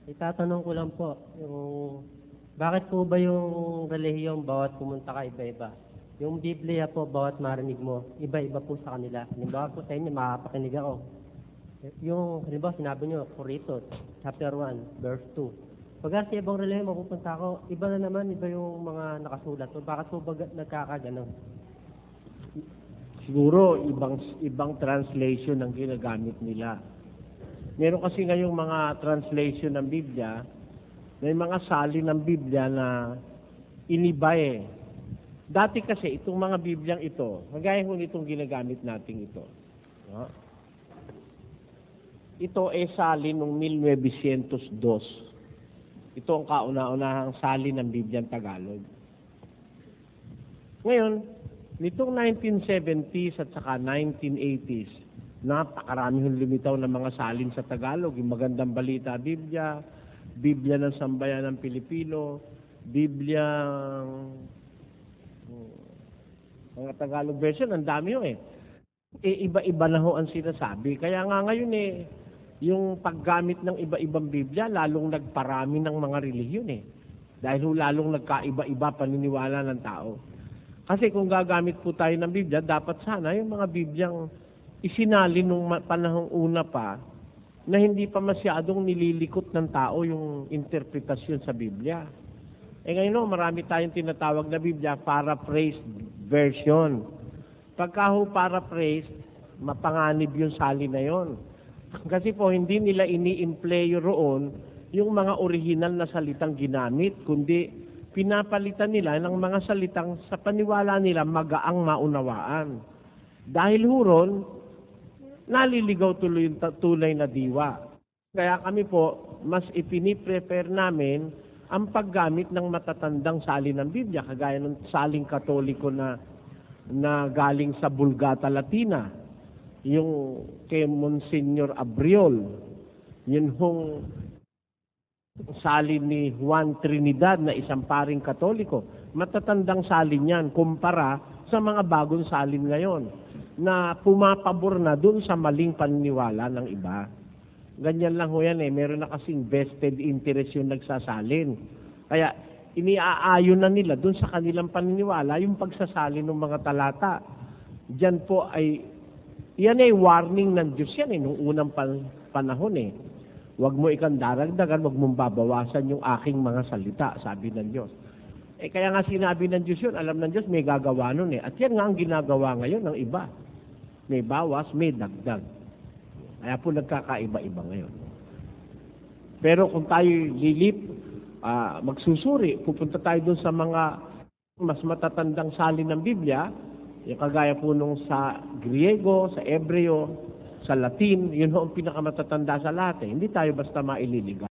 Itatanong ko lang po, bakit po ba yung relihiyong bawat pumunta ka iba-iba? Yung Biblia po, bawat marinig mo, iba-iba po sa kanila. Halimbawa po sa inyo, makakapakinig ako. Yung, halimbawa, sinabi nyo, Corinthians, chapter 1, verse 2. Pag sa ibang relihiyon, mapupunta ako, iba na naman, iba yung mga nakasulat. So, bakit po ba nagkakaganon? Siguro ibang translation ang ginagamit nila. Meron kasi ngayong mga translation ng Biblia, may mga salin ng Biblia na iniba eh. Dati kasi itong mga Bibliang ito, kagaya ho nitong ginagamit natin ito. No? Ito ay salin noong 1902. Ito ang kauna-unahang salin ng Bibliang Tagalog. Ngayon, nitong 1970s at saka 1980s, napakarami hong lumitaw ng mga salin sa Tagalog. Yung Magandang Balita Biblia, Biblia ng Sambayan ng Pilipino, Biblia, mga Tagalog version, ang dami ho eh. Iba-iba na ho ang sinasabi. Kaya nga ngayon yung paggamit ng iba-ibang Biblia, lalong nagparami ng mga relihiyon eh. Dahil ho lalong nagkaiba-iba paniniwala ng tao. Kasi kung gagamit po tayo ng Biblia, dapat sana yung mga Bibliang isinalin nung panahong una pa na hindi pa masyadong nililikot ng tao yung interpretasyon sa Biblia. Ngayon marami tayong tinatawag na Biblia, paraphrased version. Pagka ho paraphrased, mapanganib yung salin na yon. Kasi po hindi nila ini-impleyo roon yung mga original na salitang ginamit, kundi pinapalitan nila ng mga salitang sa paniwala nila magaang maunawaan. Dahil huron, naliligaw tuloy yung tunay na diwa. Kaya kami po, mas ipiniprefer namin ang paggamit ng matatandang salin ng Biblia, kagaya ng saling katoliko na galing sa Vulgata Latina, yung kay Monsignor Abriol, yun hong salin ni Juan Trinidad na isang paring katoliko. Matatandang salin yan kumpara sa mga bagong salin ngayon na pumapabor na dun sa maling paniniwala ng iba. Ganyan lang ho yan eh. Meron na kasing vested interest yung nagsasalin. Kaya iniaayon na nila dun sa kanilang paniniwala yung pagsasalin ng mga talata. Diyan po yan ay warning ng Diyos yan eh, nung unang panahon eh. Huwag mo ikang daragdagan, huwag mong babawasan yung aking mga salita, sabi ng Diyos. Kaya nga sinabi ng Diyos yun, alam ng Diyos may gagawa nun eh. At yan nga ang ginagawa ngayon ng iba. May bawas, may dagdag. Kaya po nagkakaiba-iba ngayon. Pero kung tayo magsusuri, pupunta tayo dun sa mga mas matatandang salin ng Biblia, yung kagaya po nung sa Griego, sa Ebreo, sa Latin, yun ho ang pinakamatatanda sa lahat eh. Hindi tayo basta maililigaw.